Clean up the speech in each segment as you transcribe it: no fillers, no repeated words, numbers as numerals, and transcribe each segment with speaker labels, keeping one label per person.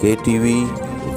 Speaker 1: KTV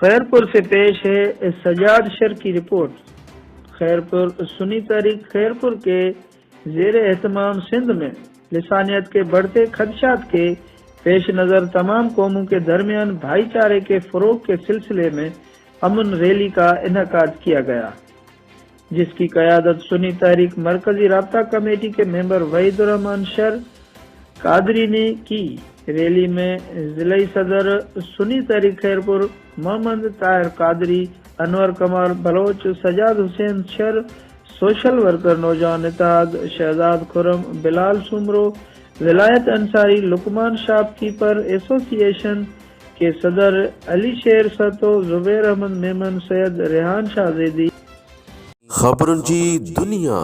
Speaker 2: Khairpur سے پیش ہے سجاد شر کی رپورٹ۔ خیرپور سنی تحریک خیرپور کے زیر اہتمام سندھ میں لسانیت کے بڑھتے خدشات کے پیش نظر تمام قوموں کے درمیان بھائی چارے کے فروغ کے سلسلے میں امن ریلی کا انعقاد کیا گیا، جس کی قیادت سنی تحریک مرکزی رابطہ کمیٹی کے ممبر وحید الرحمان شر قادری نے کی۔ ریلی میں ضلعی صدر سنی تحریک خیرپور محمد طاہر قادری، انور کمال بلوچ، سجاد حسین شر، سوشل ورکر نوجوان اتحاد شہزاد خرم، بلال سمرو، ولایت انصاری، لقمان شاپ کیپر ایسوسی ایشن کے صدر علی شیر ستو، زبیر احمد میمن، سید ریحان شاہ زیدی۔
Speaker 1: خبرن جی دنیا۔